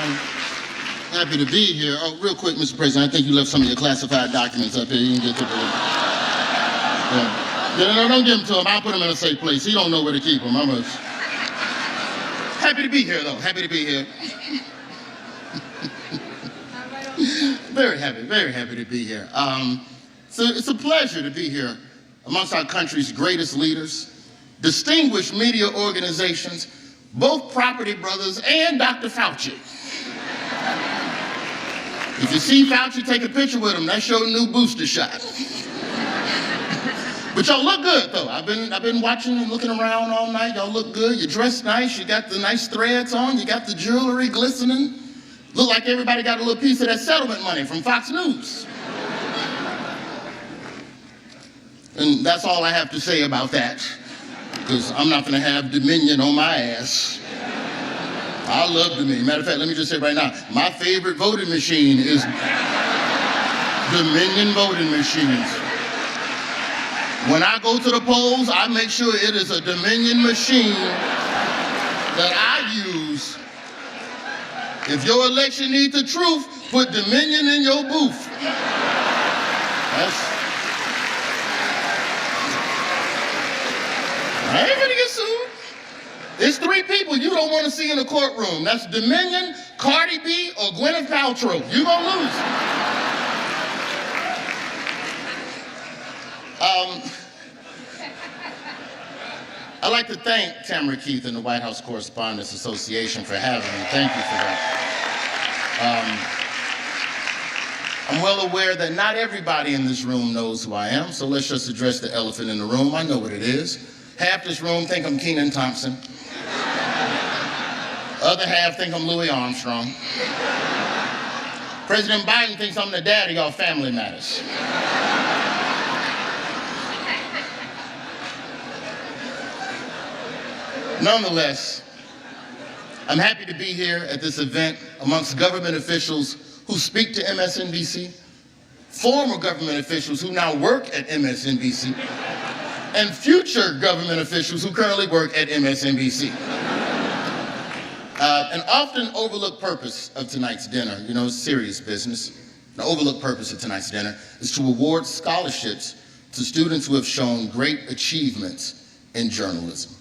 I'm happy to be here. Oh, real quick, Mr. President, I think you left some of your classified documents up here. You can get to the... Yeah, no, don't give them to him. I'll put them in a safe place. He don't know where to keep them. I'm happy to be here, though. Happy to be here. Very happy to be here. So it's a pleasure to be here amongst our country's greatest leaders, distinguished media organizations, both Property Brothers and Dr. Fauci. If you see Fauci, take a picture with him. That's your new booster shot. But y'all look good, though. I've been watching and looking around all night. Y'all look good. You're dressed nice. You got the nice threads on. You got the jewelry glistening. Look like everybody got a little piece of that settlement money from Fox News. And that's all I have to say about that, because I'm not gonna have Dominion on my ass. I love Dominion. Matter of fact, let me just say right now, my favorite voting machine is Dominion voting machines. When I go to the polls, I make sure it is a Dominion machine that I use. If your election needs the truth, put Dominion in your booth. I ain't gonna get sued. There's 3 people you don't want to see in the courtroom. That's Dominion, Cardi B, or Gwyneth Paltrow. You gonna lose. I'd like to thank Tamara Keith and the White House Correspondents Association for having me. Thank you for that. I'm well aware that not everybody in this room knows who I am, so let's just address the elephant in the room. I know what it is. Half this room think I'm Kenan Thompson. Other half think I'm Louis Armstrong. President Biden thinks I'm the daddy of Family Matters. Nonetheless, I'm happy to be here at this event amongst government officials who speak to MSNBC, former government officials who now work at MSNBC, and future government officials who currently work at MSNBC. An often overlooked purpose of tonight's dinner, you know, serious business, the overlooked purpose of tonight's dinner is to award scholarships to students who have shown great achievements in journalism.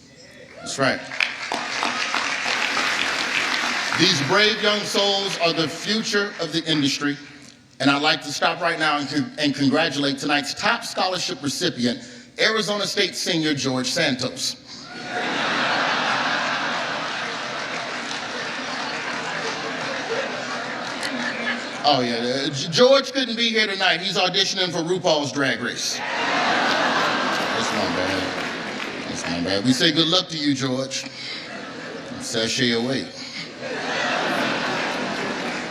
That's right. These brave young souls are the future of the industry, and I'd like to stop right now and congratulate tonight's top scholarship recipient, Arizona State senior George Santos. Oh yeah, George couldn't be here tonight. He's auditioning for RuPaul's Drag Race. That's not bad. That's not bad. We say good luck to you, George. Sashay away.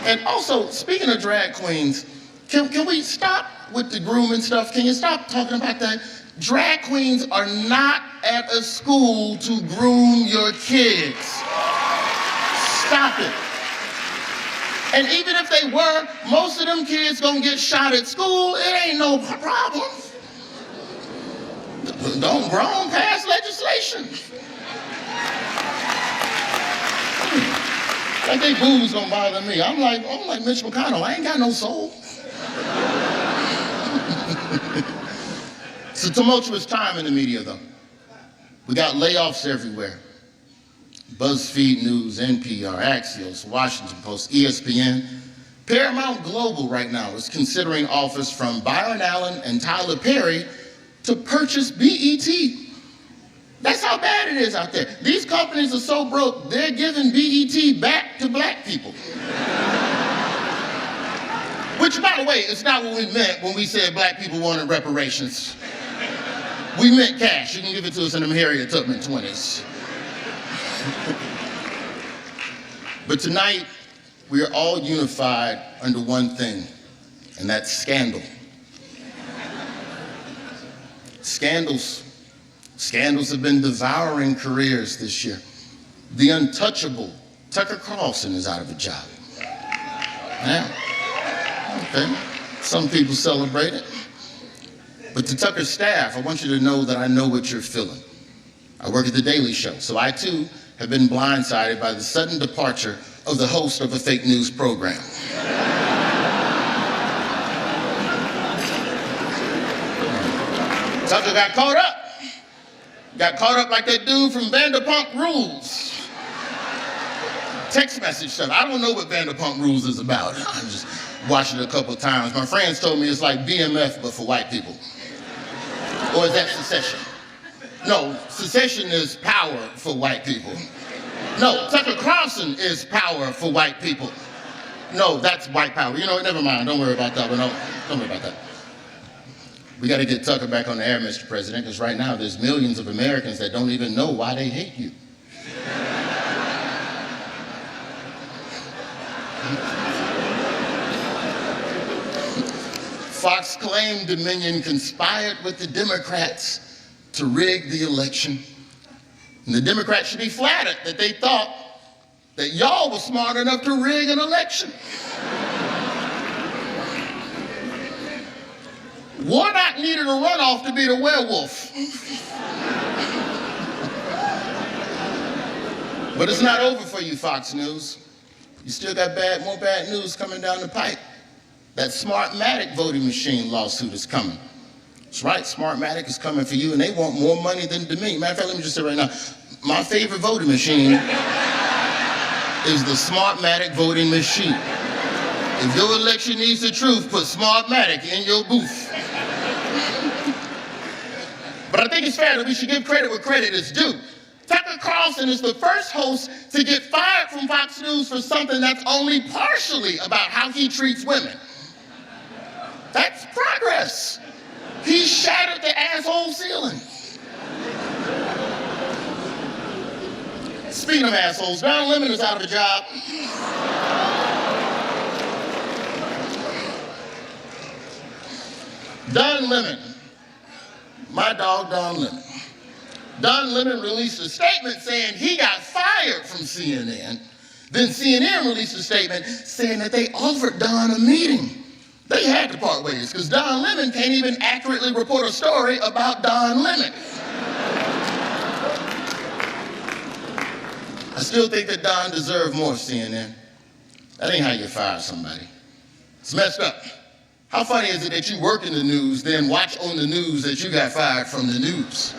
And also, speaking of drag queens, can we stop with the grooming stuff? Can you stop talking about that? Drag queens are not at a school to groom your kids. Stop it. And even if they were, most of them kids gonna get shot at school. It ain't no problem. Don't grown pass legislation. Like they boobs gonna bother me. I'm like Mitch McConnell, I ain't got no soul. It's a tumultuous time in the media, though. We got layoffs everywhere. BuzzFeed News, NPR, Axios, Washington Post, ESPN. Paramount Global right now is considering offers from Byron Allen and Tyler Perry to purchase BET. That's how bad it is out there. These companies are so broke, they're giving BET back to black people. Which, by the way, is not what we meant when we said black people wanted reparations. We meant cash. You can give it to us in them Harriet Tubman 20s. But tonight, we are all unified under one thing, and that's scandal. Scandals have been devouring careers this year. The untouchable Tucker Carlson is out of a job. Yeah. Okay. Some people celebrate it. But to Tucker's staff, I want you to know that I know what you're feeling. I work at The Daily Show, so I too have been blindsided by the sudden departure of the host of a fake news program. Tucker got caught up. Got caught up like that dude from Vanderpump Rules. Text message stuff. I don't know what Vanderpump Rules is about. I just watched it a couple of times. My friends told me it's like BMF, but for white people. Or is that Secession? No, Secession is power for white people. No, Tucker Carlson is power for white people. No, that's white power. You know, never mind. Don't worry about that one. No, don't worry about that. We got to get Tucker back on the air, Mr. President, because right now there's millions of Americans that don't even know why they hate you. Fox claimed Dominion conspired with the Democrats to rig the election. And the Democrats should be flattered that they thought that y'all were smart enough to rig an election. Warnock needed a runoff to be the werewolf. But it's not over for you, Fox News. You still got more bad news coming down the pipe. That Smartmatic voting machine lawsuit is coming. That's right, Smartmatic is coming for you, and they want more money than Dominion. Matter of fact, let me just say right now, my favorite voting machine is the Smartmatic voting machine. If your election needs the truth, put Smartmatic in your booth. But I think it's fair that we should give credit where credit is due. Tucker Carlson is the first host to get fired from Fox News for something that's only partially about how he treats women. That's progress. He shattered the asshole ceiling. Speaking of assholes, Don Lemon is out of a job. Don Lemon, my dog Don Lemon. Don Lemon released a statement saying he got fired from CNN. Then CNN released a statement saying that they offered Don a meeting. They had to part ways because Don Lemon can't even accurately report a story about Don Lemon. I still think that Don deserved more, CNN. That ain't how you fire somebody. It's messed up. How funny is it that you work in the news, then watch on the news that you got fired from the news?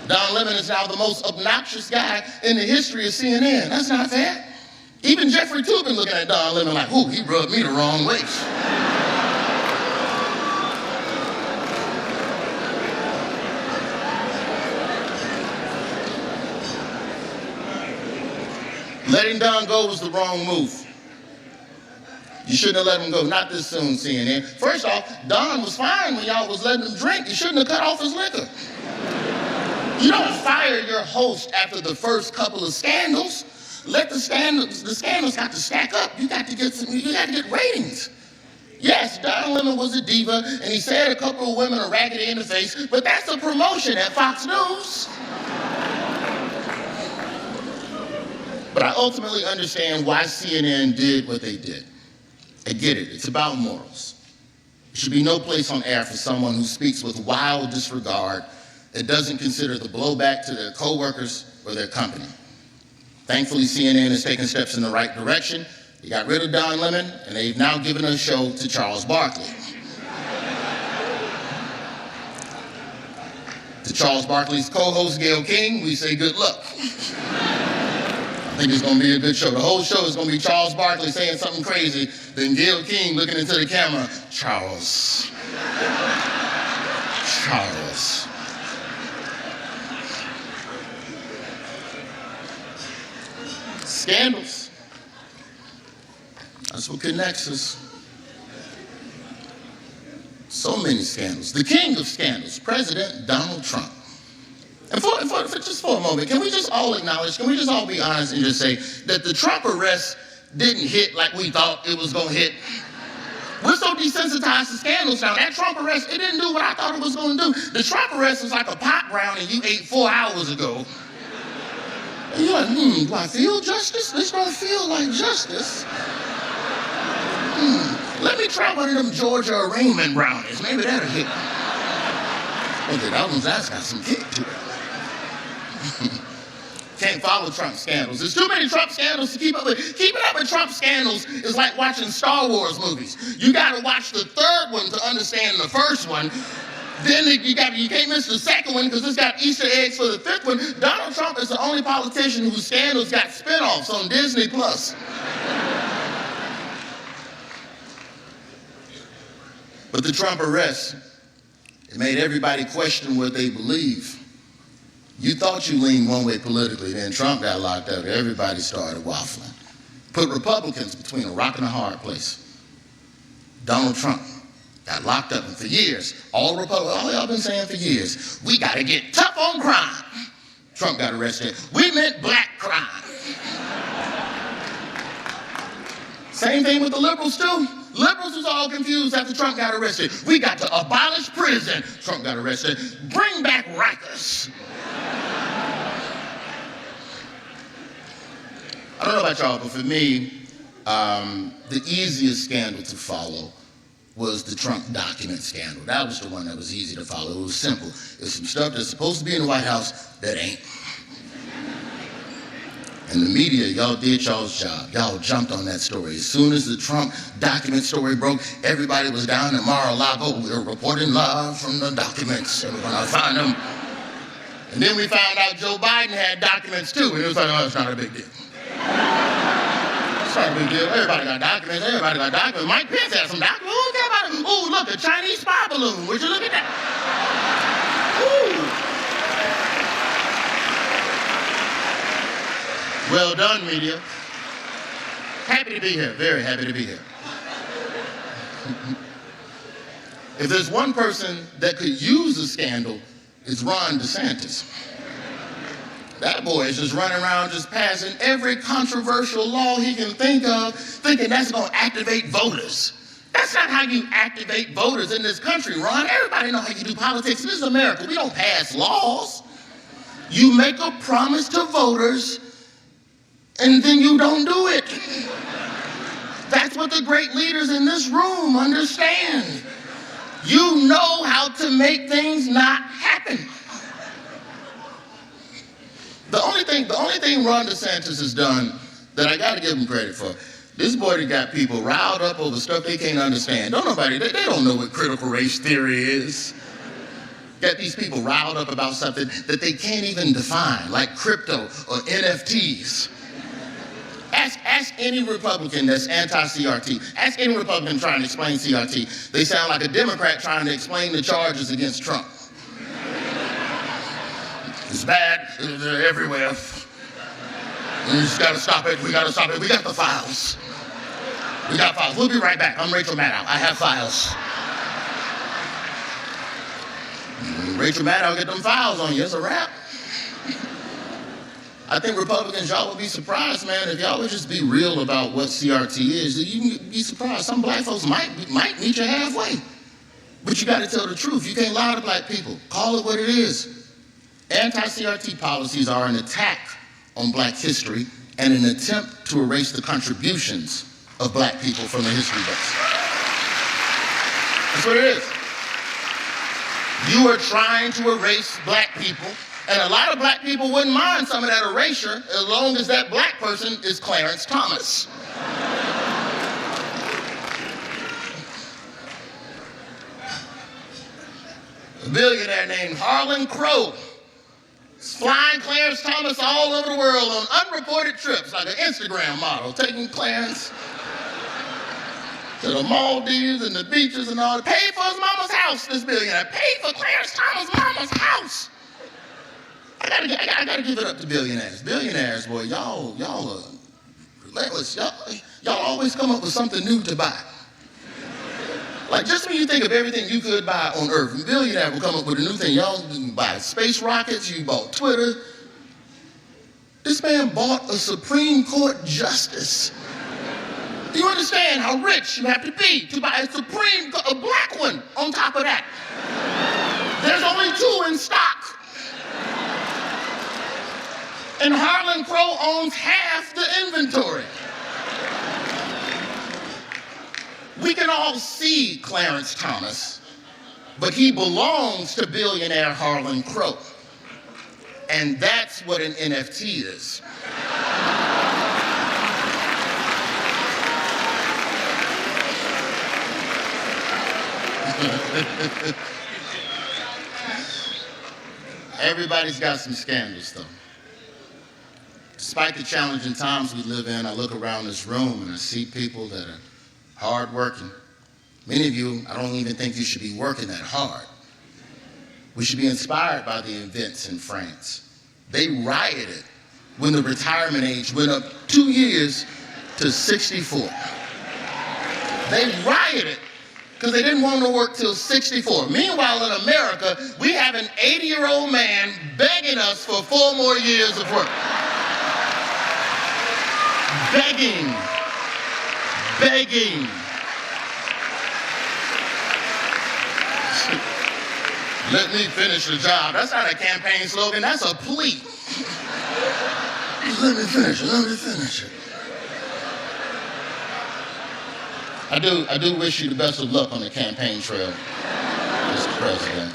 Don Lemon is now the most obnoxious guy in the history of CNN. That's not fair. Even Jeffrey Toobin looking at Don Lemon like, ooh, he rubbed me the wrong way. Letting Don go was the wrong move. You shouldn't have let him go. Not this soon, CNN. First off, Don was fine when y'all was letting him drink. You shouldn't have cut off his liquor. You don't fire your host after the first couple of scandals. Let the scandals got to stack up. You got to get ratings. Yes, Don Lemon was a diva, and he said a couple of women are raggedy in the face, but that's a promotion at Fox News. But I ultimately understand why CNN did what they did. I get it. It's about morals. There should be no place on air for someone who speaks with wild disregard that doesn't consider the blowback to their coworkers or their company. Thankfully, CNN has taken steps in the right direction. They got rid of Don Lemon, and they've now given a show to Charles Barkley. To Charles Barkley's co-host, Gayle King, we say good luck. I think it's going to be a good show. The whole show is going to be Charles Barkley saying something crazy, then Gayle King looking into the camera, Charles. Charles. Scandals. That's what connects us. So many scandals. The king of scandals, President Donald Trump. And just for a moment, can we just all acknowledge, can we just all be honest and just say that the Trump arrest didn't hit like we thought it was going to hit? We're so desensitized to scandals now. That Trump arrest, it didn't do what I thought it was going to do. The Trump arrest was like a pot brownie you ate 4 hours ago. And you're like, do I feel justice? This don't feel like justice. Let me try one of them Georgia arraignment brownies. Maybe that'll hit. Okay, that's got some kick to it. Can't follow Trump scandals. There's too many Trump scandals to keep up with. Keeping up with Trump scandals is like watching Star Wars movies. You gotta watch the third one to understand the first one. Then you can't miss the second one because it's got Easter eggs for the fifth one. Donald Trump is the only politician whose scandals got spinoffs on Disney+. But the Trump arrest, it made everybody question what they believe. You thought you leaned one way politically, then Trump got locked up, everybody started waffling. Put Republicans between a rock and a hard place. Donald Trump got locked up, and for years, all y'all been saying for years, we gotta get tough on crime. Trump got arrested. We meant black crime. Same thing with the liberals too. Liberals was all confused after Trump got arrested. We got to abolish prison. Trump got arrested. Bring back Rikers. I don't know about y'all, but for me, the easiest scandal to follow was the Trump document scandal. That was the one that was easy to follow. It was simple. There's some stuff that's supposed to be in the White House that ain't. And the media, y'all did y'all's job. Y'all jumped on that story. As soon as the Trump document story broke, everybody was down in Mar-a-Lago. We're reporting live from the documents, and we're gonna find them. And then we found out Joe Biden had documents too, and it was like, oh, it's not a big deal. It's not a big deal. Everybody got documents. Everybody got documents. Mike Pence had some documents. Who cares about it? Ooh, look, a Chinese spy balloon. Would you look at that? Ooh. Well done, media. Happy to be here. Very happy to be here. If there's one person that could use a scandal, it's Ron DeSantis. That boy is just running around just passing every controversial law he can think of, thinking that's gonna activate voters. That's not how you activate voters in this country, Ron. Everybody knows how you do politics. This is America. We don't pass laws. You make a promise to voters, and then you don't do it. That's what the great leaders in this room understand. You know how to make things not happen. The only thing Ron DeSantis has done that I gotta give him credit for, this boy that got people riled up over stuff they can't understand. They don't know what critical race theory is. Got these people riled up about something that they can't even define, like crypto or NFTs. Ask any Republican that's anti-CRT. Ask any Republican trying to explain CRT. They sound like a Democrat trying to explain the charges against Trump. It's bad, it's everywhere. We just gotta stop it, we gotta stop it. We got the files. We got files. We'll be right back. I'm Rachel Maddow. I have files. Rachel Maddow get them files on you, it's a wrap. I think Republicans, y'all would be surprised, man, if y'all would just be real about what CRT is. You can be surprised. Some black folks might meet you halfway. But you gotta tell the truth. You can't lie to black people. Call it what it is. Anti-CRT policies are an attack on black history and an attempt to erase the contributions of black people from the history books. That's what it is. You are trying to erase black people, and a lot of black people wouldn't mind some of that erasure as long as that black person is Clarence Thomas. A billionaire named Harlan Crow flying Clarence Thomas all over the world on unreported trips, like an Instagram model, taking Clarence to the Maldives and the beaches and all. Paid for his mama's house, this billionaire. Paid for Clarence Thomas' mama's house. I gotta give it up to billionaires. Billionaires, boy, y'all are relentless. Y'all always come up with something new to buy. Like, just when you think of everything you could buy on Earth, a billionaire will come up with a new thing. Y'all can buy space rockets, you bought Twitter. This man bought a Supreme Court justice. Do you understand how rich you have to be to buy a black one on top of that? There's only 2 in stock. And Harlan Crow owns half the inventory. We can all see Clarence Thomas, but he belongs to billionaire Harlan Crow. And that's what an NFT is. Everybody's got some scandals, though. Despite the challenging times we live in, I look around this room and I see people that are hardworking. Many of you, I don't even think you should be working that hard. We should be inspired by the events in France. They rioted when the retirement age went up 2 years to 64. They rioted because they didn't want to work till 64. Meanwhile, in America, we have an 80-year-old man begging us for 4 more years of work. Begging. Let me finish the job. That's not a campaign slogan, that's a plea. Let me finish it. I do wish you the best of luck on the campaign trail, Mr. President.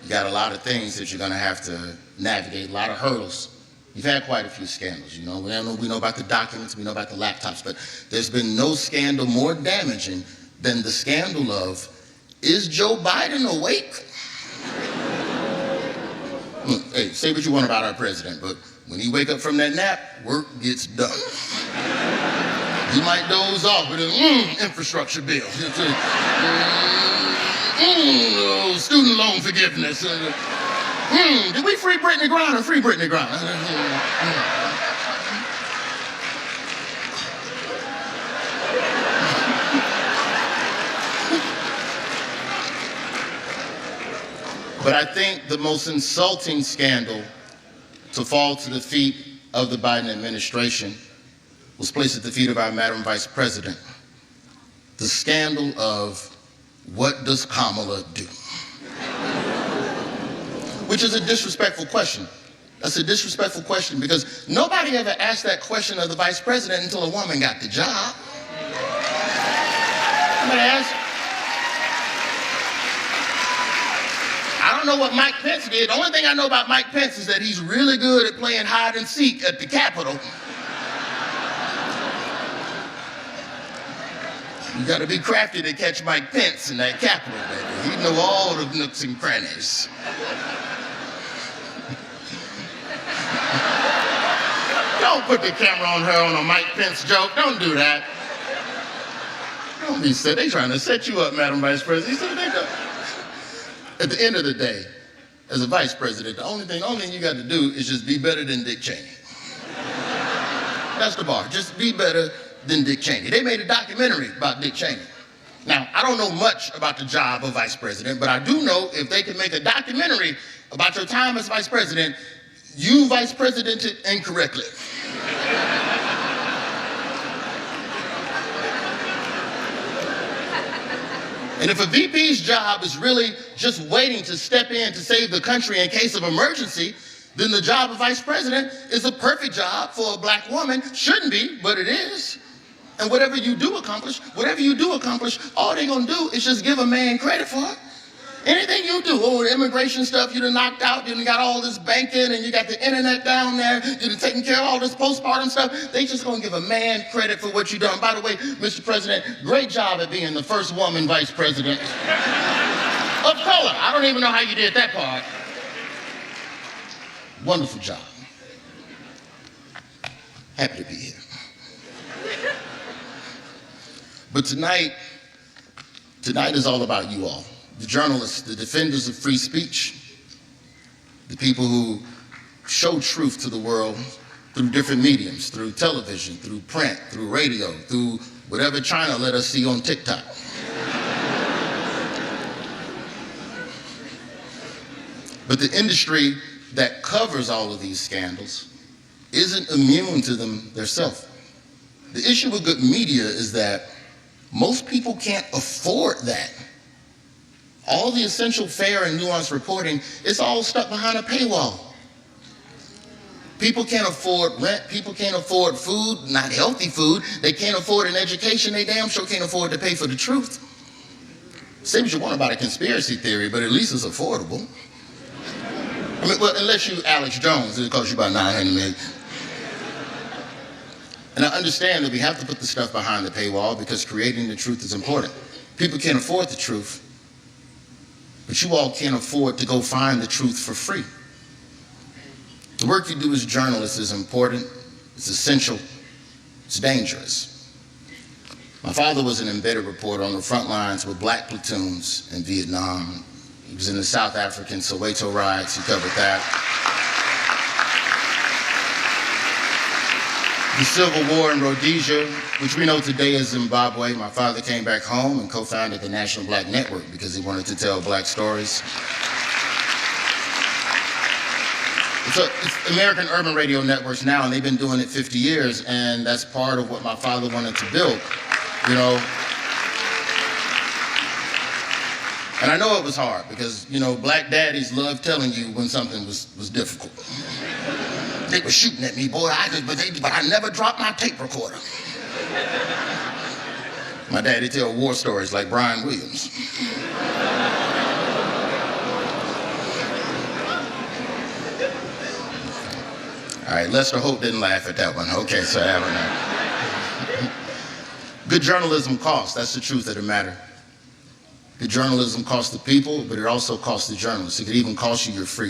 You got a lot of things that you're gonna have to navigate, a lot of hurdles. You've had quite a few scandals, you know. We know about the documents, we know about the laptops, but there's been no scandal more damaging than the scandal of, is Joe Biden awake? Look, hey, say what you want about our president, but when he wake up from that nap, work gets done. He might doze off with an infrastructure bill. Student loan forgiveness. Did we free Brittany Griner? Free Brittany Griner. But I think the most insulting scandal to fall to the feet of the Biden administration was placed at the feet of our Madam Vice President. The scandal of, what does Kamala do? Which is a disrespectful question. That's a disrespectful question because nobody ever asked that question of the Vice President until a woman got the job. Somebody asked. I don't know what Mike Pence did. The only thing I know about Mike Pence is that he's really good at playing hide and seek at the Capitol. You gotta be crafty to catch Mike Pence in that Capitol, baby. He know all the nooks and crannies. Don't put the camera on her on a Mike Pence joke. Don't do that. Don't be silly. They trying to set you up, Madam Vice President. At the end of the day, as a vice president, the only thing you got to do is just be better than Dick Cheney. That's the bar. Just be better than Dick Cheney. They made a documentary about Dick Cheney. Now, I don't know much about the job of vice president, but I do know if they can make a documentary about your time as vice president, you vice presidented incorrectly. And if a VP's job is really just waiting to step in to save the country in case of emergency, then the job of vice president is a perfect job for a black woman. Shouldn't be, but it is. And whatever you do accomplish, all they're gonna do is just give a man credit for it. Anything you do, the immigration stuff you done knocked out, you done got all this banking and you got the internet down there, you done taken care of all this postpartum stuff, they just gonna give a man credit for what you done. By the way, Mr. President, great job at being the first woman vice president of color. I don't even know how you did that part. Wonderful job. Happy to be here. But tonight is all about you all. The journalists, the defenders of free speech, the people who show truth to the world through different mediums, through television, through print, through radio, through whatever China let us see on TikTok. But the industry that covers all of these scandals isn't immune to them themselves. The issue with good media is that most people can't afford that. All the essential, fair, and nuanced reporting is all stuck behind a paywall. People can't afford rent, people can't afford food, not healthy food, they can't afford an education, they damn sure can't afford to pay for the truth. Say what you want about a conspiracy theory, but at least it's affordable. I I mean, well, unless you Alex Jones, it'll cost you about 900 million. And I understand that we have to put the stuff behind the paywall because creating the truth is important. People can't afford the truth, but you all can't afford to go find the truth for free. The work you do as journalists is important, it's essential, it's dangerous. My father was an embedded reporter on the front lines with black platoons in Vietnam. He was in the South African Soweto riots, he covered that. The Civil War in Rhodesia, which we know today as Zimbabwe. My father came back home and co-founded the National Black Network because he wanted to tell black stories. So it's American Urban Radio Networks now, and they've been doing it 50 years, and that's part of what my father wanted to build, you know. And I know it was hard because, you know, black daddies love telling you when something was difficult. They were shooting at me, boy, but I never dropped my tape recorder. My daddy tell war stories like Brian Williams. All right, Lester Holt didn't laugh at that one. Okay, so I don't know. Good journalism costs, that's the truth of the matter. Good journalism costs the people, but it also costs the journalists. It could even cost you your freedom.